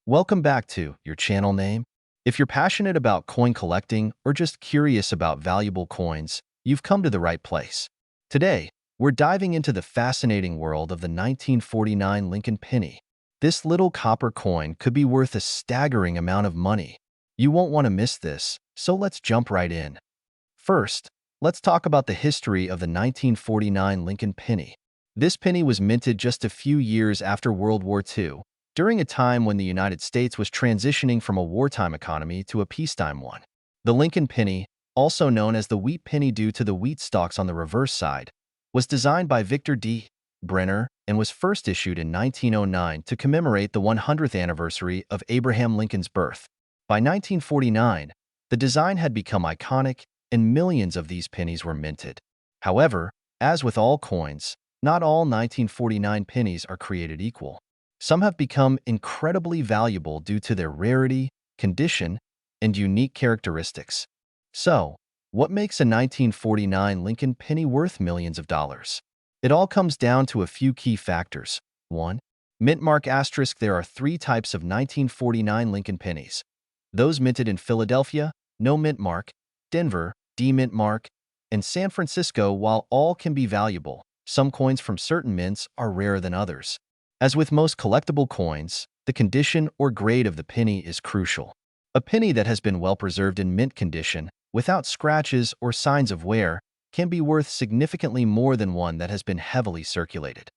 Welcome back to your channel name. If you're passionate about coin collecting or just curious about valuable coins, you've come to the right place. Today, we're diving into the fascinating world of the 1949 Lincoln penny. This little copper coin could be worth a staggering amount of money. You won't want to miss this, so let's jump right in. First, let's talk about the history of the 1949 Lincoln penny. This penny was minted just a few years after World War II, during a time when the United States was transitioning from a wartime economy to a peacetime one. The Lincoln penny, also known as the wheat penny due to the wheat stalks on the reverse side, was designed by Victor D. Brenner and was first issued in 1909 to commemorate the 100th anniversary of Abraham Lincoln's birth. By 1949, the design had become iconic and millions of these pennies were minted. However, as with all coins, not all 1949 pennies are created equal. Some have become incredibly valuable due to their rarity, condition, and unique characteristics. So, what makes a 1949 Lincoln penny worth millions of dollars? It all comes down to a few key factors. 1. Mint mark asterisk. There are three types of 1949 Lincoln pennies. Those minted in Philadelphia, no mint mark; Denver, D mint mark; and San Francisco. While all can be valuable, some coins from certain mints are rarer than others. As with most collectible coins, the condition or grade of the penny is crucial. A penny that has been well preserved in mint condition, without scratches or signs of wear, can be worth significantly more than one that has been heavily circulated.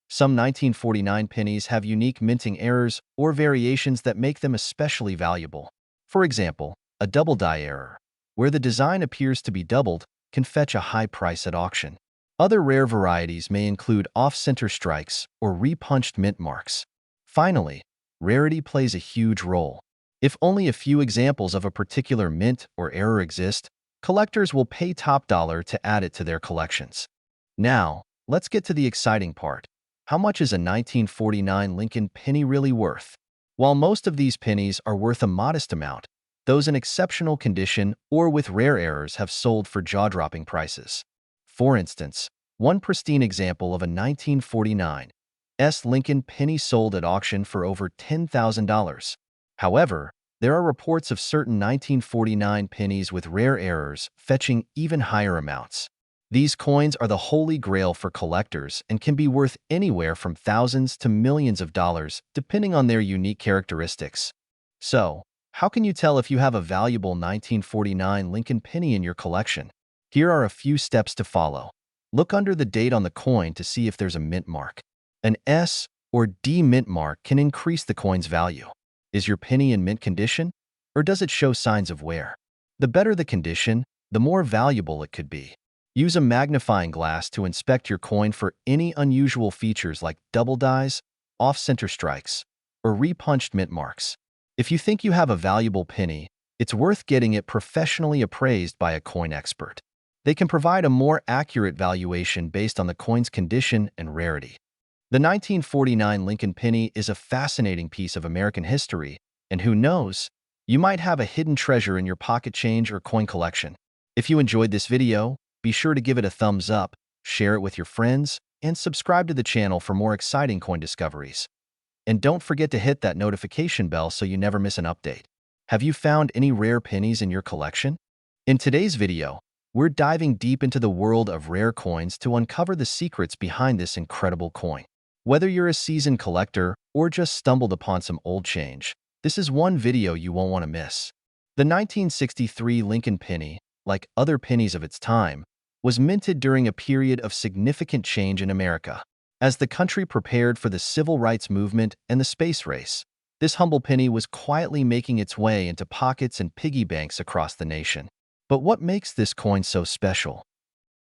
Some 1949 pennies have unique minting errors or variations that make them especially valuable. For example, a double die error, where the design appears to be doubled, can fetch a high price at auction. Other rare varieties may include off-center strikes or repunched mint marks. Finally, rarity plays a huge role. If only a few examples of a particular mint or error exist, collectors will pay top dollar to add it to their collections. Now, let's get to the exciting part. How much is a 1949 Lincoln penny really worth? While most of these pennies are worth a modest amount, those in exceptional condition or with rare errors have sold for jaw-dropping prices. For instance, one pristine example of a 1949 Lincoln penny sold at auction for over $10,000. However, there are reports of certain 1949 pennies with rare errors fetching even higher amounts. These coins are the holy grail for collectors and can be worth anywhere from thousands to millions of dollars, depending on their unique characteristics. So, how can you tell if you have a valuable 1949 Lincoln penny in your collection? Here are a few steps to follow. Look under the date on the coin to see if there's a mint mark. An S or D mint mark can increase the coin's value. Is your penny in mint condition, or does it show signs of wear? The better the condition, the more valuable it could be. Use a magnifying glass to inspect your coin for any unusual features like double dies, off-center strikes, or repunched mint marks. If you think you have a valuable penny, it's worth getting it professionally appraised by a coin expert. They can provide a more accurate valuation based on the coin's condition and rarity. The 1949 Lincoln penny is a fascinating piece of American history, and who knows, you might have a hidden treasure in your pocket change or coin collection. If you enjoyed this video, be sure to give it a thumbs up, share it with your friends, and subscribe to the channel for more exciting coin discoveries. And don't forget to hit that notification bell so you never miss an update. Have you found any rare pennies in your collection? In today's video, we're diving deep into the world of rare coins to uncover the secrets behind this incredible coin. Whether you're a seasoned collector or just stumbled upon some old change, this is one video you won't want to miss. The 1963 Lincoln penny, like other pennies of its time, was minted during a period of significant change in America. As the country prepared for the civil rights movement and the space race, this humble penny was quietly making its way into pockets and piggy banks across the nation. But what makes this coin so special?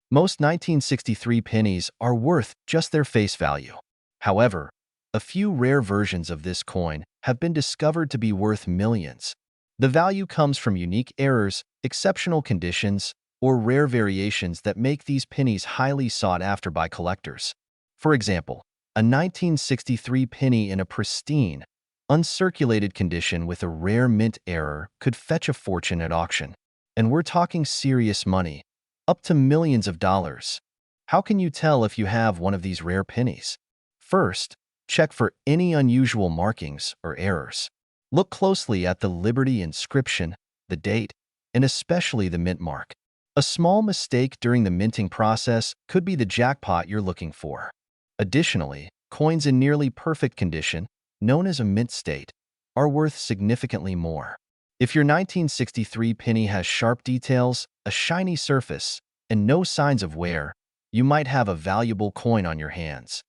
Most 1963 pennies are worth just their face value. However, a few rare versions of this coin have been discovered to be worth millions. The value comes from unique errors, exceptional conditions, or rare variations that make these pennies highly sought after by collectors. For example, a 1963 penny in a pristine, uncirculated condition with a rare mint error could fetch a fortune at auction. And we're talking serious money, up to millions of dollars. How can you tell if you have one of these rare pennies? First, check for any unusual markings or errors. Look closely at the Liberty inscription, the date, and especially the mint mark. A small mistake during the minting process could be the jackpot you're looking for. Additionally, coins in nearly perfect condition, known as a mint state, are worth significantly more. If your 1963 penny has sharp details, a shiny surface, and no signs of wear, you might have a valuable coin on your hands.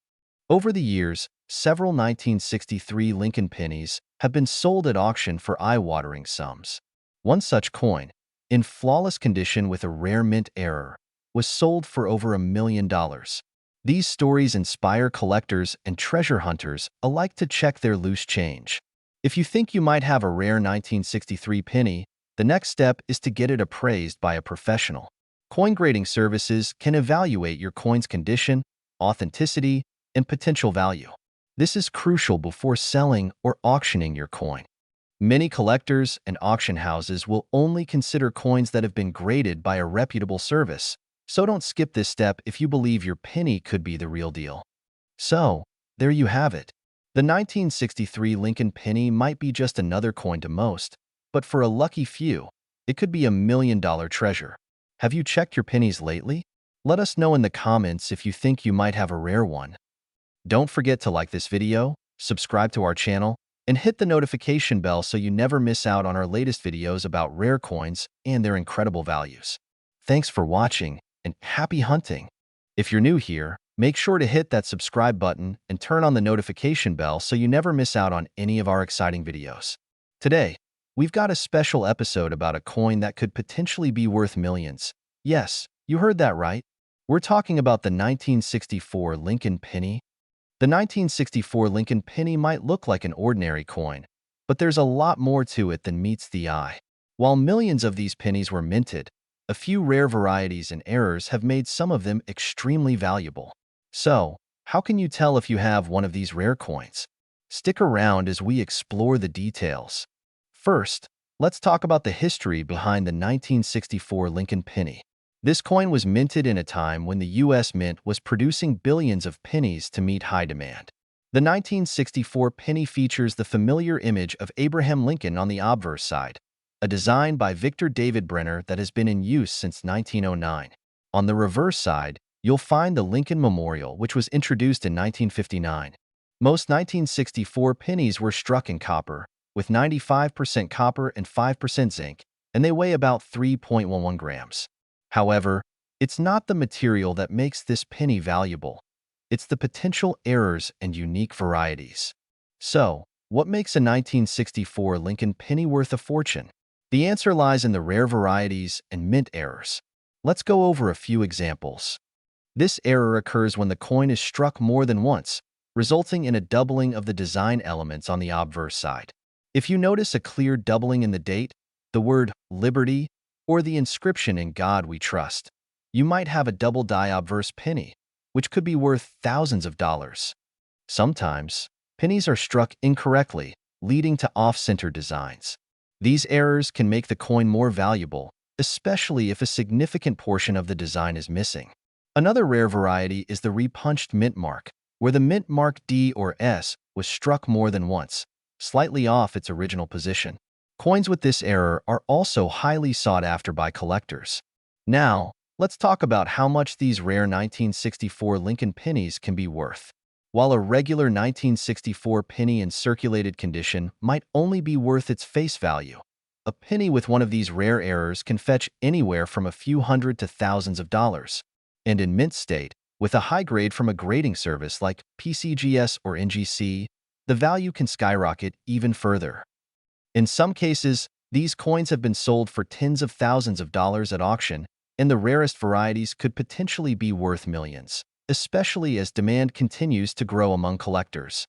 Over the years, several 1963 Lincoln pennies have been sold at auction for eye-watering sums. One such coin, in flawless condition with a rare mint error, was sold for over $1 million. These stories inspire collectors and treasure hunters alike to check their loose change. If you think you might have a rare 1963 penny, the next step is to get it appraised by a professional. Coin grading services can evaluate your coin's condition, authenticity, and potential value. This is crucial before selling or auctioning your coin. Many collectors and auction houses will only consider coins that have been graded by a reputable service, so don't skip this step if you believe your penny could be the real deal. So, there you have it. The 1963 Lincoln penny might be just another coin to most, but for a lucky few, it could be $1 million treasure. Have you checked your pennies lately? Let us know in the comments if you think you might have a rare one. Don't forget to like this video, subscribe to our channel, and hit the notification bell so you never miss out on our latest videos about rare coins and their incredible values. Thanks for watching, and happy hunting! If you're new here, make sure to hit that subscribe button and turn on the notification bell so you never miss out on any of our exciting videos. Today, we've got a special episode about a coin that could potentially be worth millions. Yes, you heard that right. We're talking about the 1964 Lincoln penny. The 1964 Lincoln penny might look like an ordinary coin, but there's a lot more to it than meets the eye. While millions of these pennies were minted, a few rare varieties and errors have made some of them extremely valuable. So, how can you tell if you have one of these rare coins? Stick around as we explore the details. First, let's talk about the history behind the 1964 Lincoln penny. This coin was minted in a time when the U.S. Mint was producing billions of pennies to meet high demand. The 1964 penny features the familiar image of Abraham Lincoln on the obverse side, a design by Victor David Brenner that has been in use since 1909. On the reverse side, you'll find the Lincoln Memorial, which was introduced in 1959. Most 1964 pennies were struck in copper, with 95% copper and 5% zinc, and they weigh about 3.11 grams. However, it's not the material that makes this penny valuable. It's the potential errors and unique varieties. So, what makes a 1964 Lincoln penny worth a fortune? The answer lies in the rare varieties and mint errors. Let's go over a few examples. This error occurs when the coin is struck more than once, resulting in a doubling of the design elements on the obverse side. If you notice a clear doubling in the date, the word Liberty, or the inscription "In God We Trust," you might have a double-die obverse penny, which could be worth thousands of dollars. Sometimes, pennies are struck incorrectly, leading to off-center designs. These errors can make the coin more valuable, especially if a significant portion of the design is missing. Another rare variety is the repunched mint mark, where the mint mark D or S was struck more than once, slightly off its original position. Coins with this error are also highly sought after by collectors. Now, let's talk about how much these rare 1964 Lincoln pennies can be worth. While a regular 1964 penny in circulated condition might only be worth its face value, a penny with one of these rare errors can fetch anywhere from a few hundred to thousands of dollars. And in mint state, with a high grade from a grading service like PCGS or NGC, the value can skyrocket even further. In some cases, these coins have been sold for tens of thousands of dollars at auction, and the rarest varieties could potentially be worth millions, especially as demand continues to grow among collectors.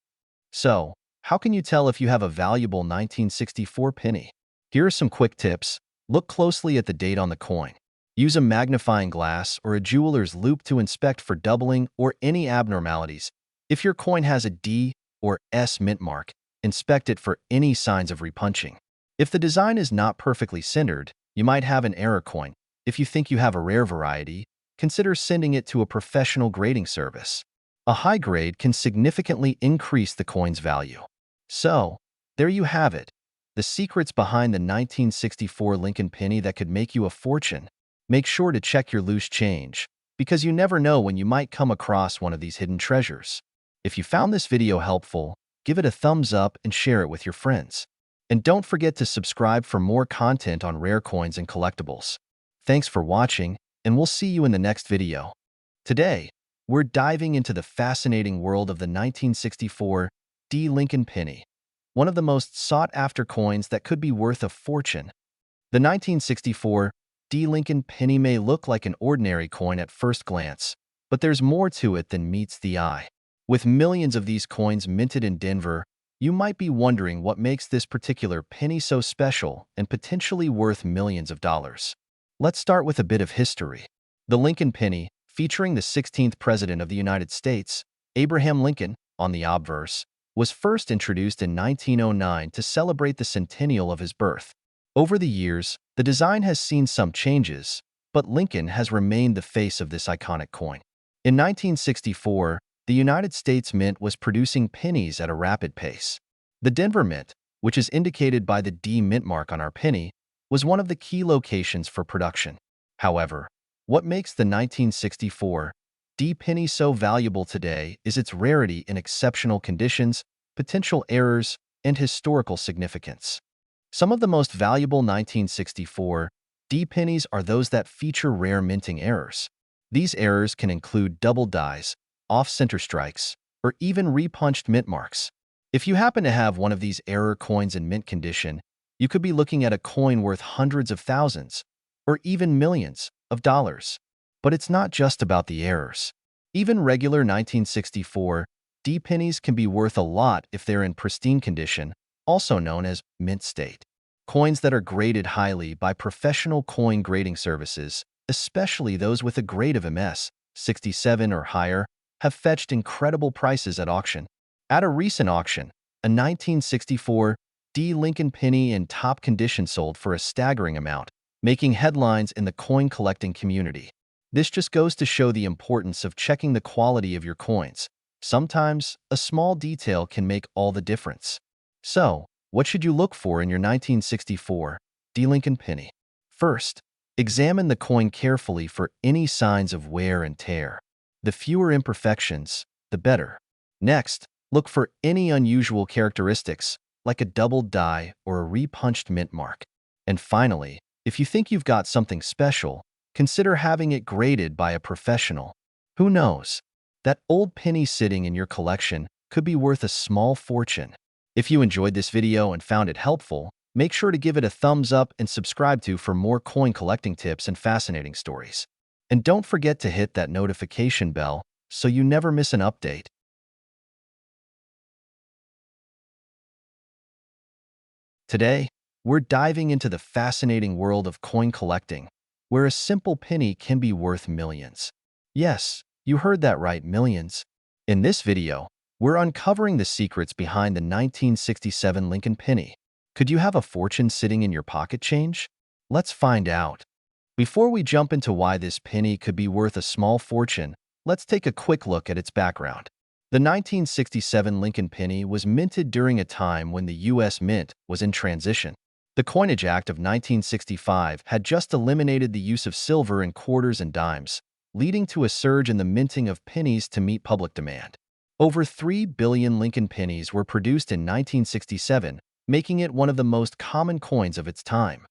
So, how can you tell if you have a valuable 1964 penny? Here are some quick tips. Look closely at the date on the coin. Use a magnifying glass or a jeweler's loupe to inspect for doubling or any abnormalities. If your coin has a D or S mint mark, inspect it for any signs of repunching. If the design is not perfectly centered, you might have an error coin. If you think you have a rare variety, consider sending it to a professional grading service. A high grade can significantly increase the coin's value. So, there you have it. the secrets behind the 1964 Lincoln penny that could make you a fortune. Make sure to check your loose change, because you never know when you might come across one of these hidden treasures. If you found this video helpful, give it a thumbs up and share it with your friends. And don't forget to subscribe for more content on rare coins and collectibles. Thanks for watching, and we'll see you in the next video. Today, we're diving into the fascinating world of the 1964 Lincoln penny, one of the most sought-after coins that could be worth a fortune. The 1964 Lincoln penny may look like an ordinary coin at first glance, but there's more to it than meets the eye. With millions of these coins minted in Denver, you might be wondering what makes this particular penny so special and potentially worth millions of dollars. Let's start with a bit of history. The Lincoln penny, featuring the 16th President of the United States, Abraham Lincoln, on the obverse, was first introduced in 1909 to celebrate the centennial of his birth. Over the years, the design has seen some changes, but Lincoln has remained the face of this iconic coin. In 1964, the United States Mint was producing pennies at a rapid pace. The Denver Mint, which is indicated by the D mint mark on our penny, was one of the key locations for production. However, what makes the 1964 D penny so valuable today is its rarity in exceptional conditions, potential errors, and historical significance. Some of the most valuable 1964 D pennies are those that feature rare minting errors. These errors can include double dies, off-center strikes, or even repunched mint marks. If you happen to have one of these error coins in mint condition, you could be looking at a coin worth hundreds of thousands, or even millions, of dollars. But it's not just about the errors. Even regular 1964 D pennies can be worth a lot if they're in pristine condition, also known as mint state. Coins that are graded highly by professional coin grading services, especially those with a grade of MS 67 or higher, have fetched incredible prices at auction. At a recent auction, a 1964 D Lincoln penny in top condition sold for a staggering amount, making headlines in the coin collecting community. This just goes to show the importance of checking the quality of your coins. Sometimes, a small detail can make all the difference. So, what should you look for in your 1964 D Lincoln penny? First, examine the coin carefully for any signs of wear and tear. The fewer imperfections, the better. Next, look for any unusual characteristics, like a doubled die or a repunched mint mark. And finally, if you think you've got something special, consider having it graded by a professional. Who knows? That old penny sitting in your collection could be worth a small fortune. If you enjoyed this video and found it helpful, make sure to give it a thumbs up and subscribe for more coin collecting tips and fascinating stories. And don't forget to hit that notification bell so you never miss an update. Today, we're diving into the fascinating world of coin collecting, where a simple penny can be worth millions. Yes, you heard that right, millions. In this video, we're uncovering the secrets behind the 1967 Lincoln penny. Could you have a fortune sitting in your pocket change? Let's find out. Before we jump into why this penny could be worth a small fortune, let's take a quick look at its background. The 1967 Lincoln penny was minted during a time when the U.S. Mint was in transition. The Coinage Act of 1965 had just eliminated the use of silver in quarters and dimes, leading to a surge in the minting of pennies to meet public demand. Over 3 billion Lincoln pennies were produced in 1967, making it one of the most common coins of its time.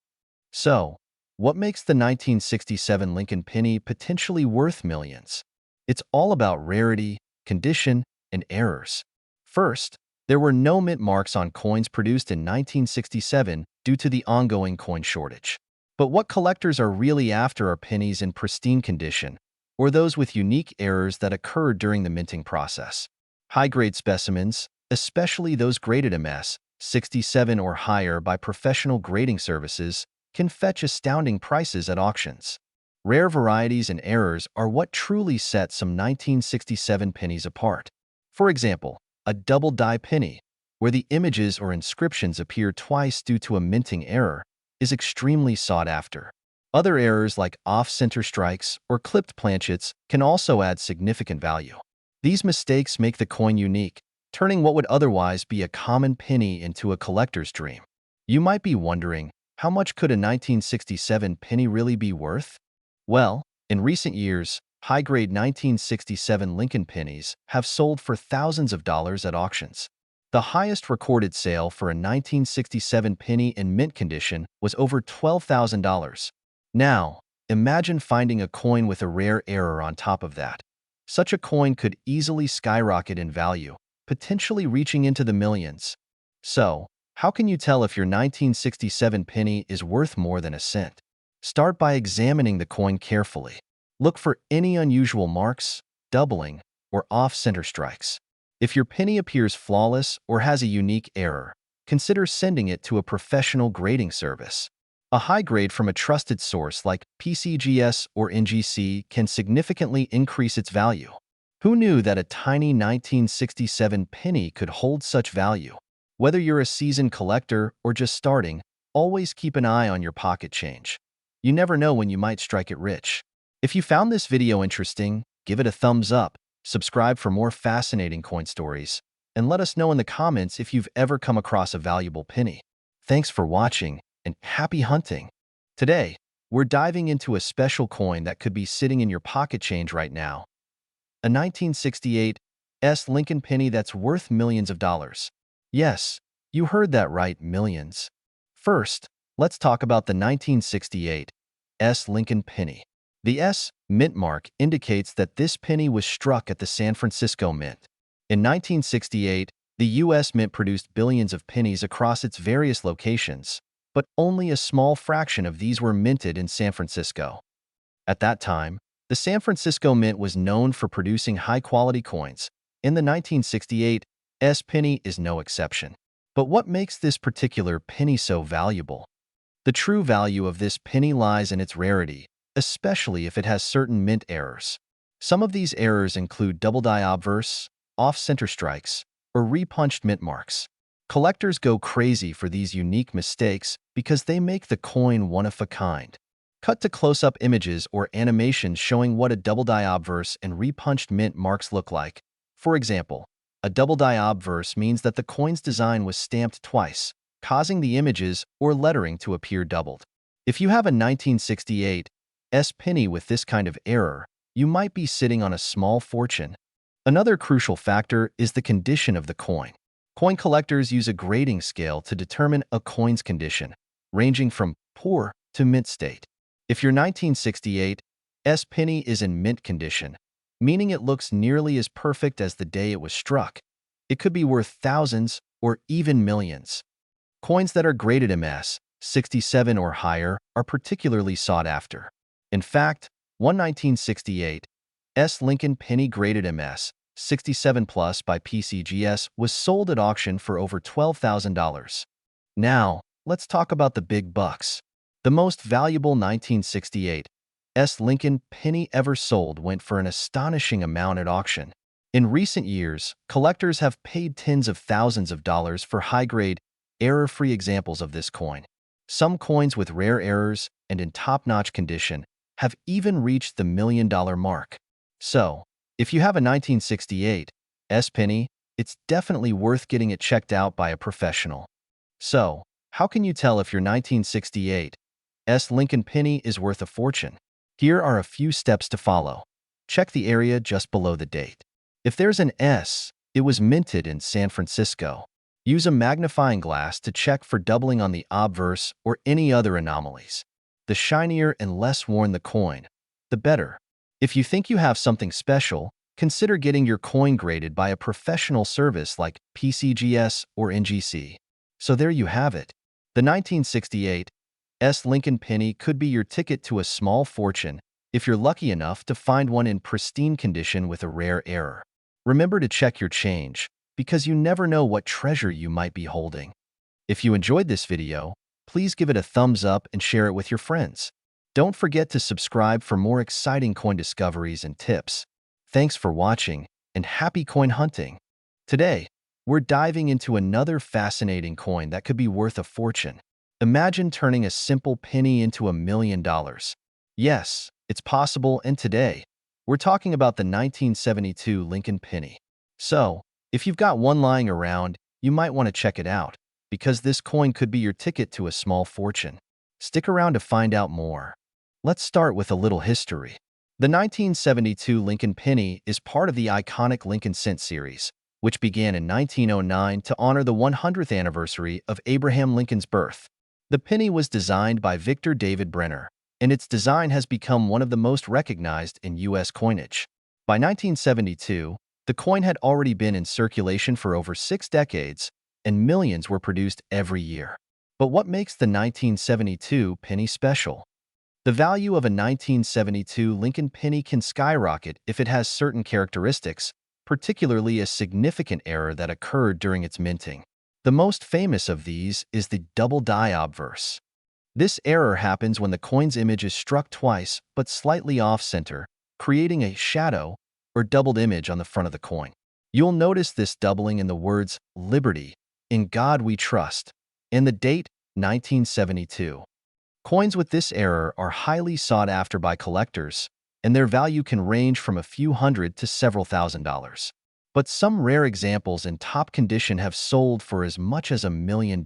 So, what makes the 1967 Lincoln penny potentially worth millions? It's all about rarity, condition, and errors. First, there were no mint marks on coins produced in 1967 due to the ongoing coin shortage. But what collectors are really after are pennies in pristine condition, or those with unique errors that occurred during the minting process. High-grade specimens, especially those graded MS 67 or higher by professional grading services, can fetch astounding prices at auctions. Rare varieties and errors are what truly set some 1967 pennies apart. For example, a double die penny, where the images or inscriptions appear twice due to a minting error, is extremely sought after. Other errors like off-center strikes or clipped planchets can also add significant value. These mistakes make the coin unique, turning what would otherwise be a common penny into a collector's dream. You might be wondering, how much could a 1967 penny really be worth? Well, in recent years, high-grade 1967 Lincoln pennies have sold for thousands of dollars at auctions. The highest recorded sale for a 1967 penny in mint condition was over $12,000. Now, imagine finding a coin with a rare error on top of that. Such a coin could easily skyrocket in value, potentially reaching into the millions. So, how can you tell if your 1967 penny is worth more than a cent? Start by examining the coin carefully. Look for any unusual marks, doubling, or off-center strikes. If your penny appears flawless or has a unique error, consider sending it to a professional grading service. A high grade from a trusted source like PCGS or NGC can significantly increase its value. Who knew that a tiny 1967 penny could hold such value? Whether you're a seasoned collector or just starting, always keep an eye on your pocket change. You never know when you might strike it rich. If you found this video interesting, give it a thumbs up, subscribe for more fascinating coin stories, and let us know in the comments if you've ever come across a valuable penny. Thanks for watching, and happy hunting! Today, we're diving into a special coin that could be sitting in your pocket change right now. A 1968 Lincoln penny that's worth millions of dollars. Yes, you heard that right, millions. First, let's talk about the 1968 Lincoln penny. The S mint mark indicates that this penny was struck at the San Francisco Mint. In 1968, the U.S. Mint produced billions of pennies across its various locations, but only a small fraction of these were minted in San Francisco. At that time, the San Francisco Mint was known for producing high-quality coins. In the 1968 penny is no exception. But what makes this particular penny so valuable? The true value of this penny lies in its rarity, especially if it has certain mint errors. Some of these errors include double die obverse, off-center strikes, or repunched mint marks. Collectors go crazy for these unique mistakes because they make the coin one of a kind. Cut to close-up images or animations showing what a double die obverse and repunched mint marks look like. For example, a double die obverse means that the coin's design was stamped twice, causing the images or lettering to appear doubled. If you have a 1968 penny with this kind of error, you might be sitting on a small fortune. Another crucial factor is the condition of the coin. Coin collectors use a grading scale to determine a coin's condition, ranging from poor to mint state. If your 1968 penny is in mint condition, meaning it looks nearly as perfect as the day it was struck, it could be worth thousands or even millions. Coins that are graded MS 67 or higher are particularly sought after. In fact, one 1968 Lincoln penny graded MS 67 Plus by PCGS was sold at auction for over $12,000. Now, let's talk about the big bucks. The most valuable 1968 Lincoln penny ever sold went for an astonishing amount at auction. In recent years, collectors have paid tens of thousands of dollars for high-grade, error-free examples of this coin. Some coins with rare errors and in top-notch condition have even reached the million-dollar mark. So, if you have a 1968 penny, it's definitely worth getting it checked out by a professional. So, how can you tell if your 1968 Lincoln penny is worth a fortune? Here are a few steps to follow. Check the area just below the date. If there's an S, it was minted in San Francisco. Use a magnifying glass to check for doubling on the obverse or any other anomalies. The shinier and less worn the coin, the better. If you think you have something special, consider getting your coin graded by a professional service like PCGS or NGC. So there you have it. The 1968 Lincoln penny could be your ticket to a small fortune if you're lucky enough to find one in pristine condition with a rare error. Remember to check your change, because you never know what treasure you might be holding. If you enjoyed this video, please give it a thumbs up and share it with your friends. Don't forget to subscribe for more exciting coin discoveries and tips. Thanks for watching, and happy coin hunting! Today, we're diving into another fascinating coin that could be worth a fortune. Imagine turning a simple penny into $1 million. Yes, it's possible, and today, we're talking about the 1972 Lincoln penny. So, if you've got one lying around, you might want to check it out, because this coin could be your ticket to a small fortune. Stick around to find out more. Let's start with a little history. The 1972 Lincoln penny is part of the iconic Lincoln cent series, which began in 1909 to honor the 100th anniversary of Abraham Lincoln's birth. The penny was designed by Victor David Brenner, and its design has become one of the most recognized in U.S. coinage. By 1972, the coin had already been in circulation for over 6 decades, and millions were produced every year. But what makes the 1972 penny special? The value of a 1972 Lincoln penny can skyrocket if it has certain characteristics, particularly a significant error that occurred during its minting. The most famous of these is the double die obverse. This error happens when the coin's image is struck twice but slightly off-center, creating a shadow or doubled image on the front of the coin. You'll notice this doubling in the words "Liberty," "In God We Trust," and the date 1972. Coins with this error are highly sought after by collectors, and their value can range from a few hundred to several $1,000s. But some rare examples in top condition have sold for as much as $1 million.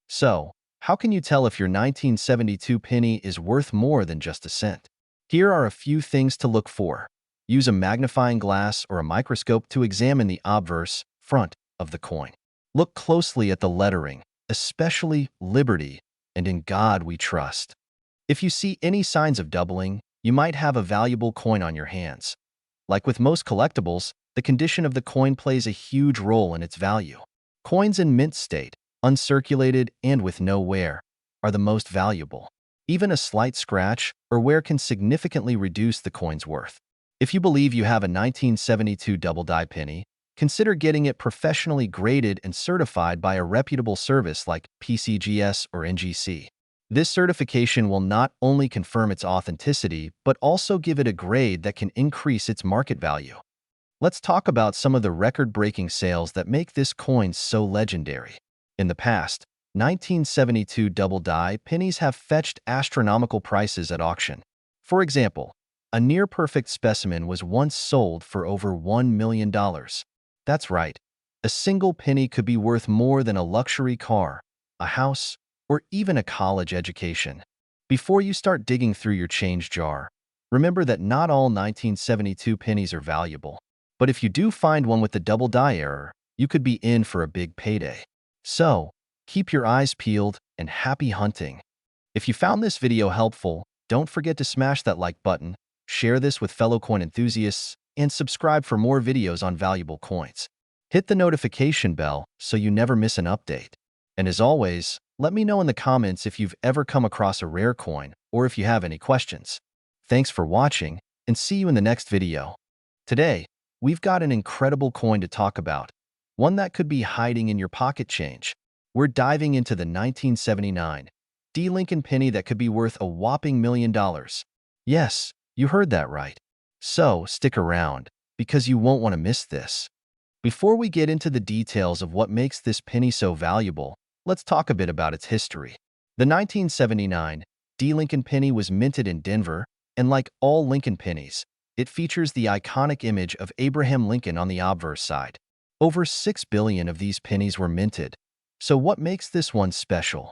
So, how can you tell if your 1972 penny is worth more than just a cent? Here are a few things to look for. Use a magnifying glass or a microscope to examine the obverse, front, of the coin. Look closely at the lettering, especially "Liberty" and "In God We Trust." If you see any signs of doubling, you might have a valuable coin on your hands. Like with most collectibles, the condition of the coin plays a huge role in its value. Coins in mint state, uncirculated and with no wear, are the most valuable. Even a slight scratch or wear can significantly reduce the coin's worth. If you believe you have a 1972 double die penny, consider getting it professionally graded and certified by a reputable service like PCGS or NGC. This certification will not only confirm its authenticity, but also give it a grade that can increase its market value. Let's talk about some of the record-breaking sales that make this coin so legendary. In the past, 1972 double die pennies have fetched astronomical prices at auction. For example, a near-perfect specimen was once sold for over $1 million. That's right, a single penny could be worth more than a luxury car, a house, or even a college education. Before you start digging through your change jar, remember that not all 1972 pennies are valuable. But if you do find one with the double die error, you could be in for a big payday. So, keep your eyes peeled and happy hunting. If you found this video helpful, don't forget to smash that like button, share this with fellow coin enthusiasts, and subscribe for more videos on valuable coins. Hit the notification bell so you never miss an update. And as always, let me know in the comments if you've ever come across a rare coin or if you have any questions. Thanks for watching, and see you in the next video. Today, we've got an incredible coin to talk about, one that could be hiding in your pocket change. We're diving into the 1979 D Lincoln penny that could be worth a whopping $1 million. Yes, you heard that right. So stick around, because you won't want to miss this. Before we get into the details of what makes this penny so valuable, let's talk a bit about its history. The 1979 D Lincoln penny was minted in Denver, and like all Lincoln pennies, it features the iconic image of Abraham Lincoln on the obverse side. Over 6 billion of these pennies were minted. So what makes this one special?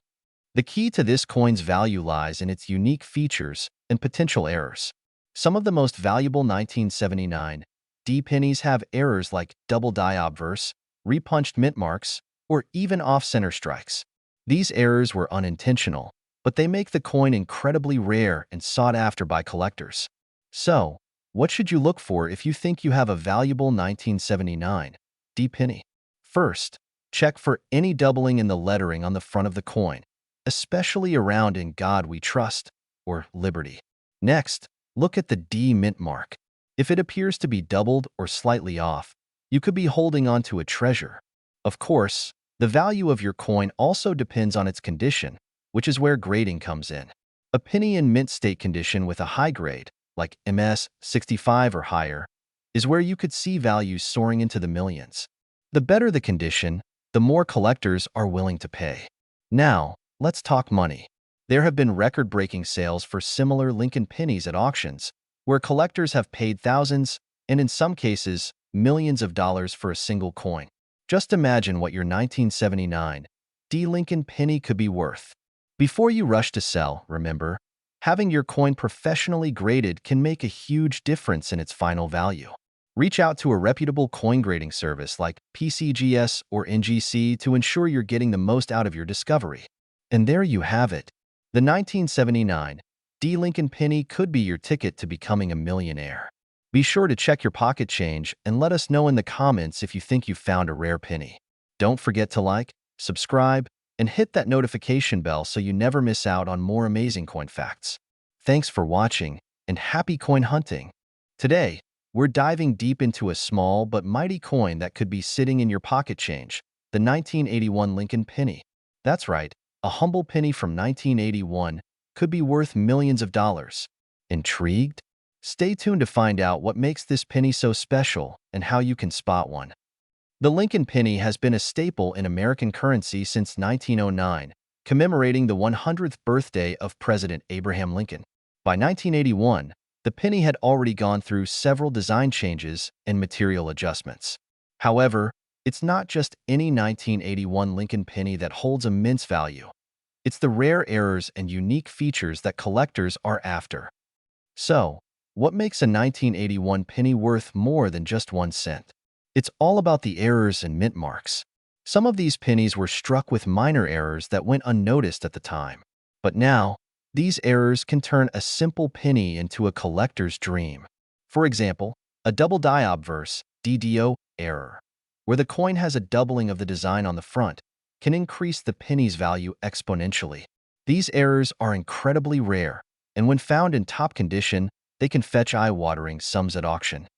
The key to this coin's value lies in its unique features and potential errors. Some of the most valuable 1979 D pennies have errors like double die obverse, repunched mint marks, or even off-center strikes. These errors were unintentional, but they make the coin incredibly rare and sought after by collectors. So, what should you look for if you think you have a valuable 1979 D penny? First, check for any doubling in the lettering on the front of the coin, especially around "In God We Trust" or "Liberty." Next, look at the D mint mark. If it appears to be doubled or slightly off, you could be holding on to a treasure. Of course, the value of your coin also depends on its condition, which is where grading comes in. A penny in mint state condition with a high grade, like MS 65 or higher, is where you could see values soaring into the millions. The better the condition, the more collectors are willing to pay. Now, let's talk money. There have been record-breaking sales for similar Lincoln pennies at auctions, where collectors have paid thousands, and in some cases, millions of dollars for a single coin. Just imagine what your 1979 D. Lincoln penny could be worth. Before you rush to sell, remember, having your coin professionally graded can make a huge difference in its final value. Reach out to a reputable coin grading service like PCGS or NGC to ensure you're getting the most out of your discovery. And there you have it. The 1979 D. Lincoln penny could be your ticket to becoming a millionaire. Be sure to check your pocket change and let us know in the comments if you think you found a rare penny. Don't forget to like, subscribe, and hit that notification bell so you never miss out on more amazing coin facts. Thanks for watching, and happy coin hunting! Today, we're diving deep into a small but mighty coin that could be sitting in your pocket change, the 1981 Lincoln penny. That's right, a humble penny from 1981 could be worth millions of dollars. Intrigued? Stay tuned to find out what makes this penny so special and how you can spot one. The Lincoln penny has been a staple in American currency since 1909, commemorating the 100th birthday of President Abraham Lincoln. By 1981, the penny had already gone through several design changes and material adjustments. However, it's not just any 1981 Lincoln penny that holds immense value. It's the rare errors and unique features that collectors are after. So, what makes a 1981 penny worth more than just 1 cent? It's all about the errors and mint marks. Some of these pennies were struck with minor errors that went unnoticed at the time. But now, these errors can turn a simple penny into a collector's dream. For example, a double die obverse (DDO) error, where the coin has a doubling of the design on the front, can increase the penny's value exponentially. These errors are incredibly rare, and when found in top condition, they can fetch eye-watering sums at auction.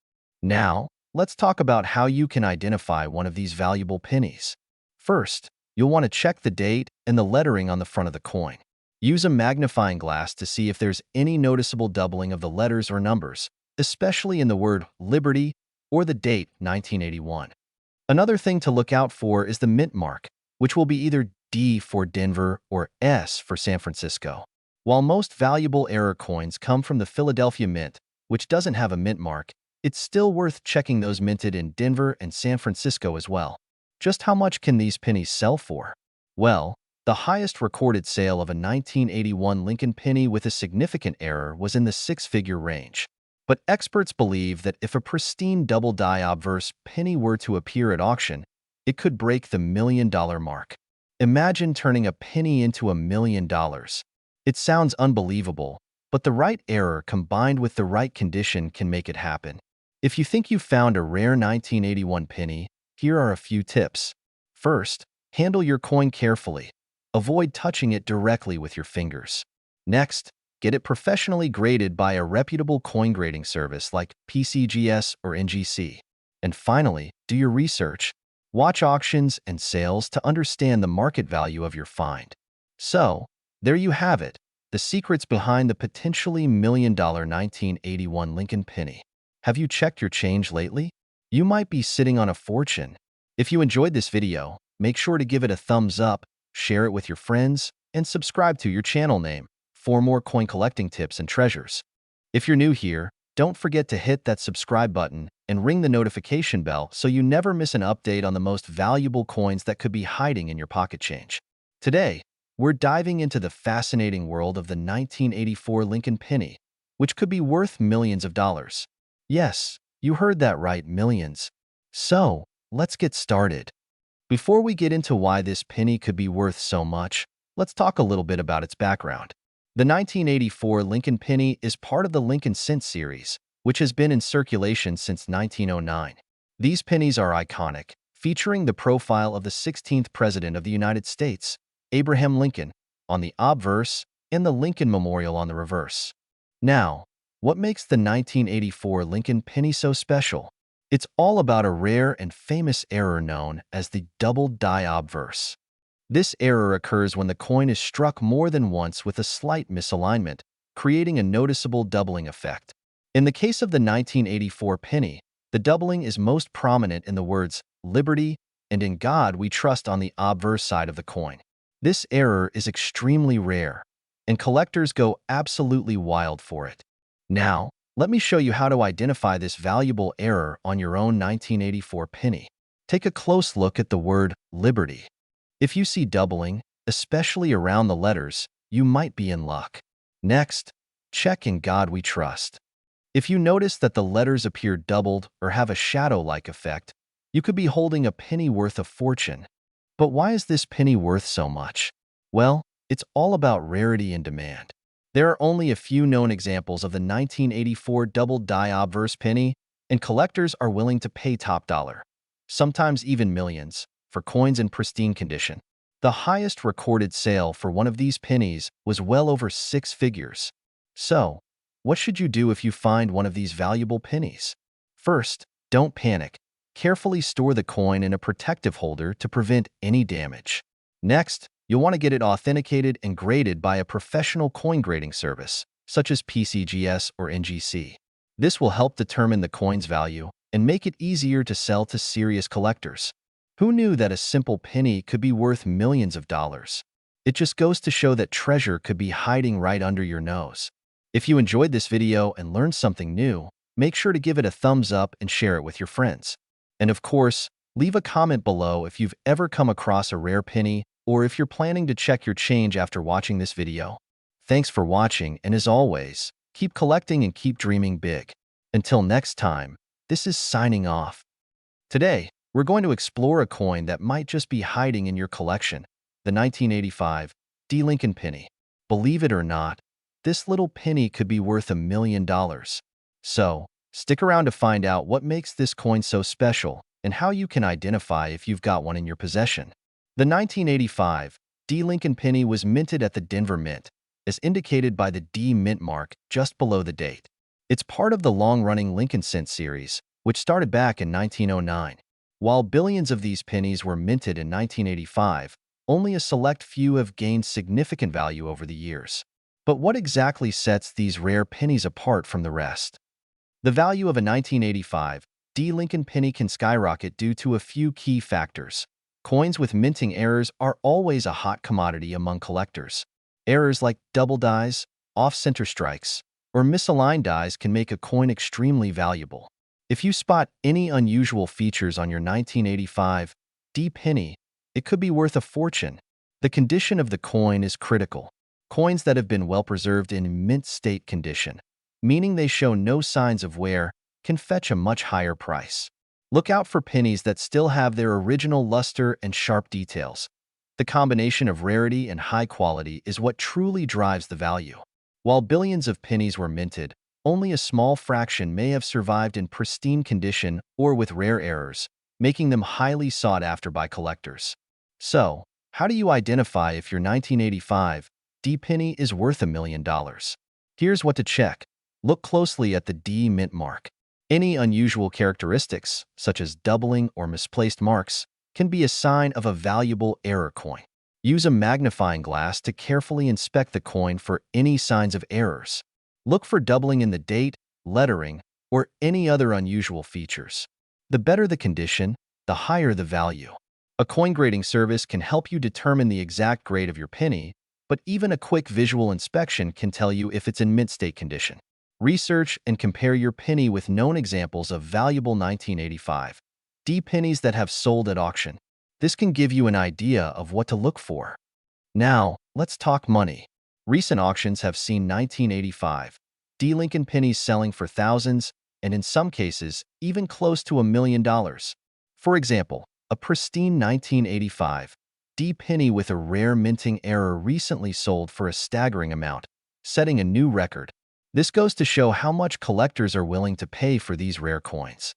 Now, let's talk about how you can identify one of these valuable pennies. First, you'll want to check the date and the lettering on the front of the coin. Use a magnifying glass to see if there's any noticeable doubling of the letters or numbers, especially in the word Liberty or the date 1981. Another thing to look out for is the mint mark, which will be either D for Denver or S for San Francisco. While most valuable error coins come from the Philadelphia Mint, which doesn't have a mint mark, it's still worth checking those minted in Denver and San Francisco as well. Just how much can these pennies sell for? Well, the highest recorded sale of a 1981 Lincoln penny with a significant error was in the six-figure range. But experts believe that if a pristine double die obverse penny were to appear at auction, it could break the $1 million mark. Imagine turning a penny into $1 million. It sounds unbelievable, but the right error combined with the right condition can make it happen. If you think you found a rare 1981 penny, here are a few tips. First, handle your coin carefully. Avoid touching it directly with your fingers. Next, get it professionally graded by a reputable coin grading service like PCGS or NGC. And finally, do your research. Watch auctions and sales to understand the market value of your find. So, there you have it, the secrets behind the potentially $1 million 1981 Lincoln penny. Have you checked your change lately? You might be sitting on a fortune. If you enjoyed this video, make sure to give it a thumbs up, share it with your friends, and subscribe to your channel name for more coin collecting tips and treasures. If you're new here, don't forget to hit that subscribe button and ring the notification bell so you never miss an update on the most valuable coins that could be hiding in your pocket change. Today, we're diving into the fascinating world of the 1984 Lincoln penny, which could be worth millions of dollars. Yes, you heard that right, millions. So, let's get started. Before we get into why this penny could be worth so much, let's talk a little bit about its background. The 1984 Lincoln penny is part of the Lincoln Cent series, which has been in circulation since 1909. These pennies are iconic, featuring the profile of the 16th President of the United States, Abraham Lincoln, on the obverse and the Lincoln Memorial on the reverse. Now, what makes the 1984 Lincoln penny so special? It's all about a rare and famous error known as the double die obverse. This error occurs when the coin is struck more than once with a slight misalignment, creating a noticeable doubling effect. In the case of the 1984 penny, the doubling is most prominent in the words Liberty and In God We Trust on the obverse side of the coin. This error is extremely rare, and collectors go absolutely wild for it. Now, let me show you how to identify this valuable error on your own 1984 penny. Take a close look at the word Liberty. If you see doubling, especially around the letters, you might be in luck. Next, check In God We Trust. If you notice that the letters appear doubled or have a shadow-like effect, you could be holding a penny worth of fortune. But why is this penny worth so much? Well, it's all about rarity and demand. There are only a few known examples of the 1984 double die obverse penny, and collectors are willing to pay top dollar, sometimes even millions, for coins in pristine condition. The highest recorded sale for one of these pennies was well over 6 figures. So, what should you do if you find one of these valuable pennies? First, don't panic. Carefully store the coin in a protective holder to prevent any damage. Next, you'll want to get it authenticated and graded by a professional coin grading service, such as PCGS or NGC. This will help determine the coin's value and make it easier to sell to serious collectors. Who knew that a simple penny could be worth millions of dollars? It just goes to show that treasure could be hiding right under your nose. If you enjoyed this video and learned something new, make sure to give it a thumbs up and share it with your friends. And of course, leave a comment below if you've ever come across a rare penny or if you're planning to check your change after watching this video. Thanks for watching, and as always, keep collecting and keep dreaming big. Until next time, this is signing off. Today, we're going to explore a coin that might just be hiding in your collection, the 1985 D. Lincoln penny. Believe it or not, this little penny could be worth $1 million. So, stick around to find out what makes this coin so special and how you can identify if you've got one in your possession. The 1985 D. Lincoln penny was minted at the Denver Mint, as indicated by the D mint mark just below the date. It's part of the long-running Lincoln cent series, which started back in 1909. While billions of these pennies were minted in 1985, only a select few have gained significant value over the years. But what exactly sets these rare pennies apart from the rest? The value of a 1985 D. Lincoln penny can skyrocket due to a few key factors. Coins with minting errors are always a hot commodity among collectors. Errors like double dies, off-center strikes, or misaligned dies can make a coin extremely valuable. If you spot any unusual features on your 1985 D penny, it could be worth a fortune. The condition of the coin is critical. Coins that have been well preserved in mint state condition, meaning they show no signs of wear, can fetch a much higher price. Look out for pennies that still have their original luster and sharp details. The combination of rarity and high quality is what truly drives the value. While billions of pennies were minted, only a small fraction may have survived in pristine condition or with rare errors, making them highly sought after by collectors. So, how do you identify if your 1985 D penny is worth $1 million? Here's what to check. Look closely at the D mint mark. Any unusual characteristics, such as doubling or misplaced marks, can be a sign of a valuable error coin. Use a magnifying glass to carefully inspect the coin for any signs of errors. Look for doubling in the date, lettering, or any other unusual features. The better the condition, the higher the value. A coin grading service can help you determine the exact grade of your penny, but even a quick visual inspection can tell you if it's in mint state condition. Research and compare your penny with known examples of valuable 1985 D pennies that have sold at auction. This can give you an idea of what to look for. Now, let's talk money. Recent auctions have seen 1985 D. Lincoln pennies selling for thousands, and in some cases, even close to $1 million. For example, a pristine 1985 D penny with a rare minting error recently sold for a staggering amount, setting a new record. This goes to show how much collectors are willing to pay for these rare coins.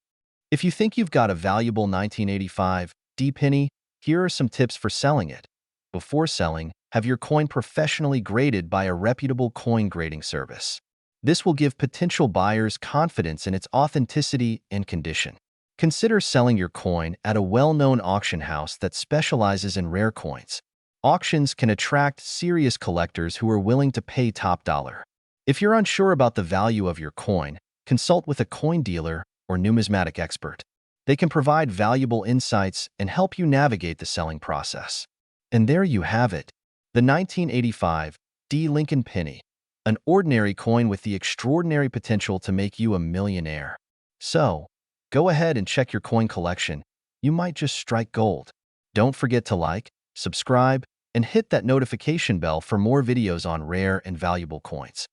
If you think you've got a valuable 1985 D penny, here are some tips for selling it. Before selling, have your coin professionally graded by a reputable coin grading service. This will give potential buyers confidence in its authenticity and condition. Consider selling your coin at a well-known auction house that specializes in rare coins. Auctions can attract serious collectors who are willing to pay top dollar. If you're unsure about the value of your coin, consult with a coin dealer or numismatic expert. They can provide valuable insights and help you navigate the selling process. And there you have it, the 1985 D. Lincoln penny, an ordinary coin with the extraordinary potential to make you a millionaire. So, go ahead and check your coin collection. You might just strike gold. Don't forget to like, subscribe, and hit that notification bell for more videos on rare and valuable coins.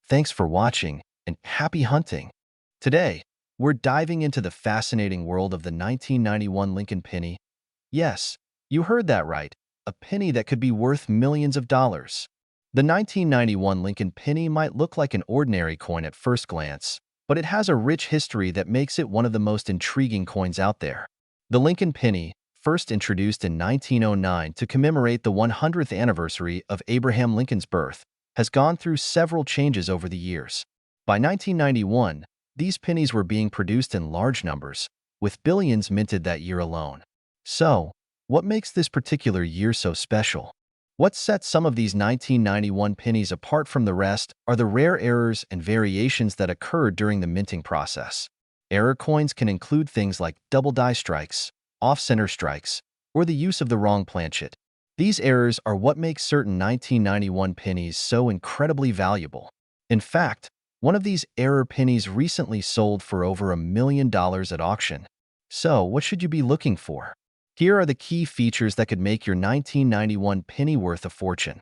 Thanks for watching, and happy hunting! Today, we're diving into the fascinating world of the 1991 Lincoln penny. Yes, you heard that right, a penny that could be worth millions of dollars. The 1991 Lincoln penny might look like an ordinary coin at first glance, but it has a rich history that makes it one of the most intriguing coins out there. The Lincoln penny, first introduced in 1909 to commemorate the 100th anniversary of Abraham Lincoln's birth, has gone through several changes over the years. By 1991, these pennies were being produced in large numbers, with billions minted that year alone. So, what makes this particular year so special? What sets some of these 1991 pennies apart from the rest are the rare errors and variations that occurred during the minting process. Error coins can include things like double die strikes, off-center strikes, or the use of the wrong planchet. These errors are what make certain 1991 pennies so incredibly valuable. In fact, one of these error pennies recently sold for over $1 million at auction. So, what should you be looking for? Here are the key features that could make your 1991 penny worth a fortune.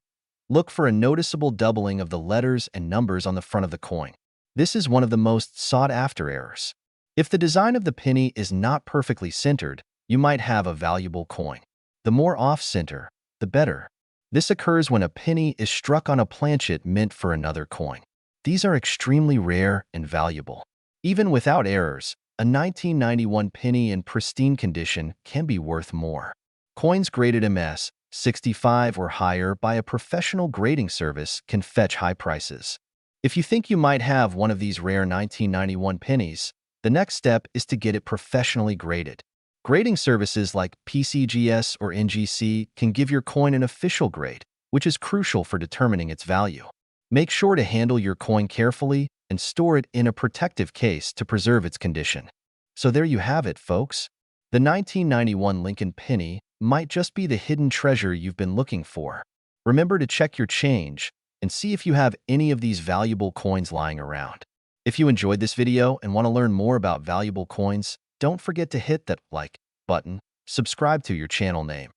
Look for a noticeable doubling of the letters and numbers on the front of the coin. This is one of the most sought-after errors. If the design of the penny is not perfectly centered, you might have a valuable coin. The more off-center, the better. This occurs when a penny is struck on a planchet meant for another coin. These are extremely rare and valuable. Even without errors, a 1991 penny in pristine condition can be worth more. Coins graded MS 65 or higher by a professional grading service can fetch high prices. If you think you might have one of these rare 1991 pennies, the next step is to get it professionally graded. Grading services like PCGS or NGC can give your coin an official grade, which is crucial for determining its value. Make sure to handle your coin carefully and store it in a protective case to preserve its condition. So there you have it, folks. The 1991 Lincoln penny might just be the hidden treasure you've been looking for. Remember to check your change and see if you have any of these valuable coins lying around. If you enjoyed this video and want to learn more about valuable coins, don't forget to hit that like button, subscribe to your channel name,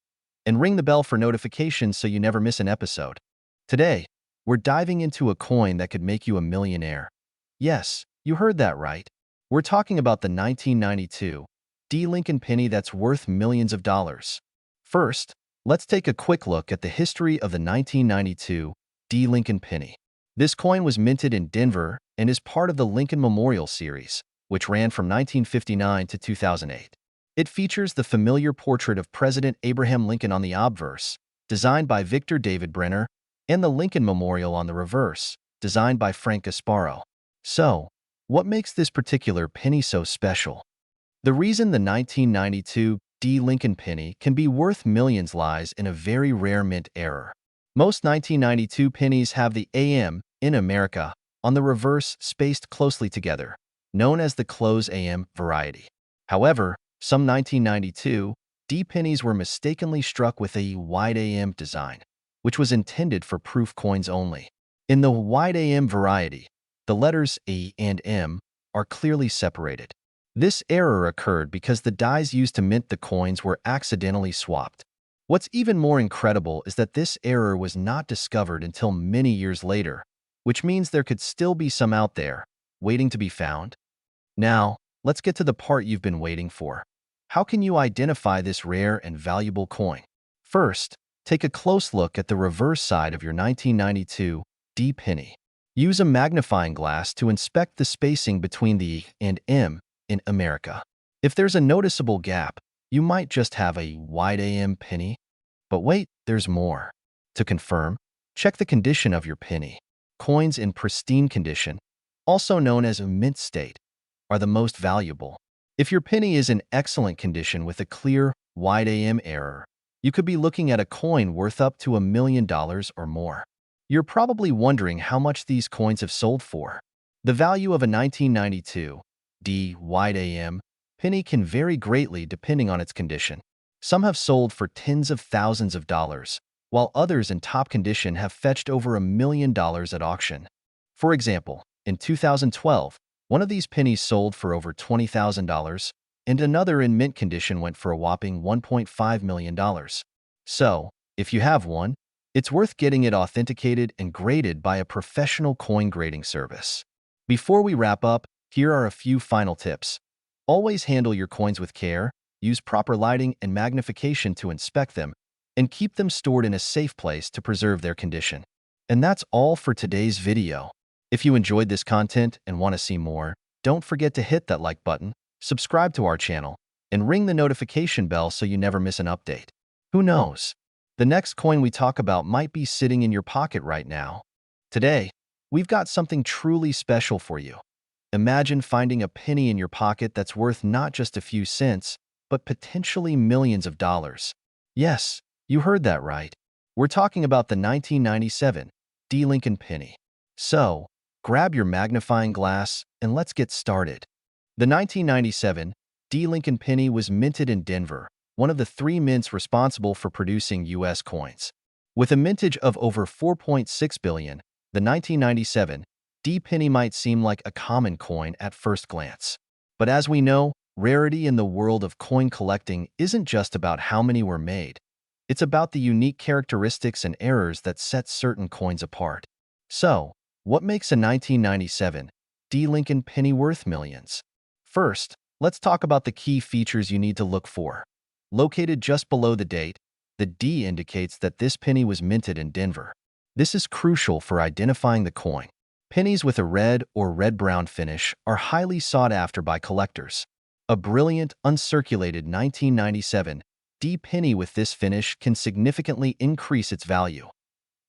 and ring the bell for notifications so you never miss an episode. Today, we're diving into a coin that could make you a millionaire. Yes, you heard that right. We're talking about the 1992 D Lincoln penny that's worth millions of dollars. First, let's take a quick look at the history of the 1992 D Lincoln penny. This coin was minted in Denver and is part of the Lincoln Memorial Series, which ran from 1959 to 2008. It features the familiar portrait of President Abraham Lincoln on the obverse, designed by Victor David Brenner, and the Lincoln Memorial on the reverse, designed by Frank Gasparo. So, what makes this particular penny so special? The reason the 1992 D Lincoln penny can be worth millions lies in a very rare mint error. Most 1992 pennies have the AM, in America, on the reverse spaced closely together, known as the close AM variety. However, some 1992 D pennies were mistakenly struck with a wide AM design, which was intended for proof coins only. In the wide AM variety, the letters A and M are clearly separated. This error occurred because the dies used to mint the coins were accidentally swapped. What's even more incredible is that this error was not discovered until many years later, which means there could still be some out there, waiting to be found. Now, let's get to the part you've been waiting for. How can you identify this rare and valuable coin? First, take a close look at the reverse side of your 1992 D penny. Use a magnifying glass to inspect the spacing between the E and M in America. If there's a noticeable gap, you might just have a wide AM penny. But wait, there's more. To confirm, check the condition of your penny. Coins in pristine condition, also known as a mint state, are the most valuable. If your penny is in excellent condition with a clear, wide AM error, you could be looking at a coin worth up to $1 million or more. You're probably wondering how much these coins have sold for. The value of a 1992 D wide AM penny can vary greatly depending on its condition. Some have sold for tens of thousands of dollars, while others in top condition have fetched over $1 million at auction. For example, in 2012, one of these pennies sold for over $20,000, and another in mint condition went for a whopping $1.5 million. So, If you have one, it's worth getting it authenticated and graded by a professional coin grading service. Before we wrap up, here are a few final tips. Always handle your coins with care, use proper lighting and magnification to inspect them, and keep them stored in a safe place to preserve their condition. And that's all for today's video. If you enjoyed this content and want to see more, don't forget to hit that like button, subscribe to our channel, and ring the notification bell so you never miss an update. Who knows? The next coin we talk about might be sitting in your pocket right now. Today, we've got something truly special for you. Imagine finding a penny in your pocket that's worth not just a few cents, but potentially millions of dollars. Yes, you heard that right. We're talking about the 1997 D. Lincoln penny. So, grab your magnifying glass and let's get started. The 1997 D. Lincoln penny was minted in Denver, one of the 3 mints responsible for producing U.S. coins. With a mintage of over 4.6 billion, the 1997 D penny might seem like a common coin at first glance. But as we know, rarity in the world of coin collecting isn't just about how many were made. It's about the unique characteristics and errors that set certain coins apart. So, what makes a 1997 D. Lincoln penny worth millions? First, let's talk about the key features you need to look for. Located just below the date, the D indicates that this penny was minted in Denver. This is crucial for identifying the coin. Pennies with a red or red-brown finish are highly sought after by collectors. A brilliant, uncirculated 1997 D penny with this finish can significantly increase its value.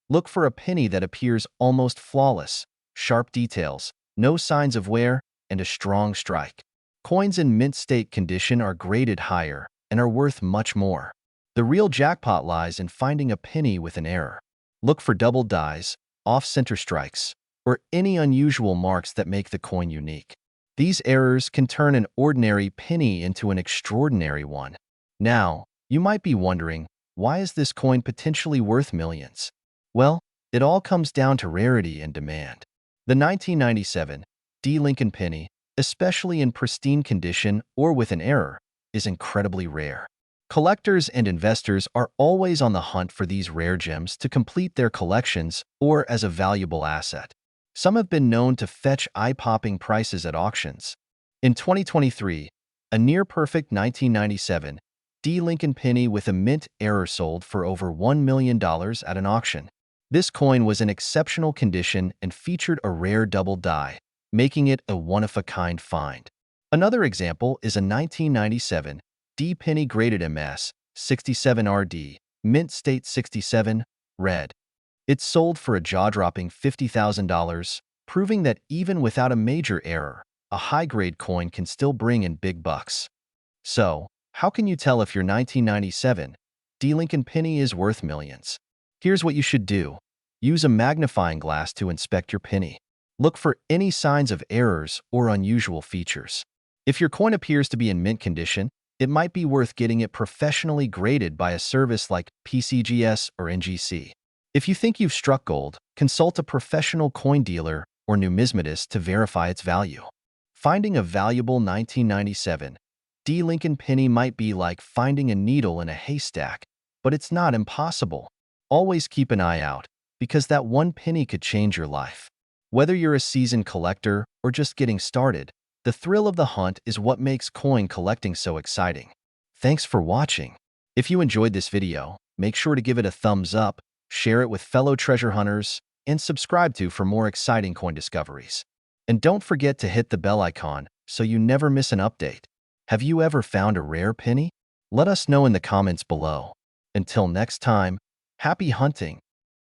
Look for a penny that appears almost flawless, sharp details, no signs of wear, and a strong strike. Coins in mint state condition are graded higher and are worth much more. The real jackpot lies in finding a penny with an error. Look for double dies, off-center strikes, or any unusual marks that make the coin unique. These errors can turn an ordinary penny into an extraordinary one. Now, you might be wondering, why is this coin potentially worth millions? Well, it all comes down to rarity and demand. The 1997 D. Lincoln penny, especially in pristine condition or with an error, is incredibly rare. Collectors and investors are always on the hunt for these rare gems to complete their collections or as a valuable asset. Some have been known to fetch eye-popping prices at auctions. In 2023, a near-perfect 1997 D. Lincoln penny with a mint error sold for over $1 million at an auction. This coin was in exceptional condition and featured a rare double die, making it a one-of-a-kind find. Another example is a 1997 D. penny graded MS 67RD, mint state 67, red. It sold for a jaw-dropping $50,000, proving that even without a major error, a high-grade coin can still bring in big bucks. So, how can you tell if your 1997 D. Lincoln penny is worth millions? Here's what you should do. Use a magnifying glass to inspect your penny. Look for any signs of errors or unusual features. If your coin appears to be in mint condition, it might be worth getting it professionally graded by a service like PCGS or NGC. If you think you've struck gold, consult a professional coin dealer or numismatist to verify its value. Finding a valuable 1997 D. Lincoln penny might be like finding a needle in a haystack, but it's not impossible. Always keep an eye out, because that one penny could change your life. Whether you're a seasoned collector or just getting started, the thrill of the hunt is what makes coin collecting so exciting. Thanks for watching. If you enjoyed this video, make sure to give it a thumbs up, share it with fellow treasure hunters, and subscribe for more exciting coin discoveries. And don't forget to hit the bell icon so you never miss an update. Have you ever found a rare penny? Let us know in the comments below. Until next time, happy hunting!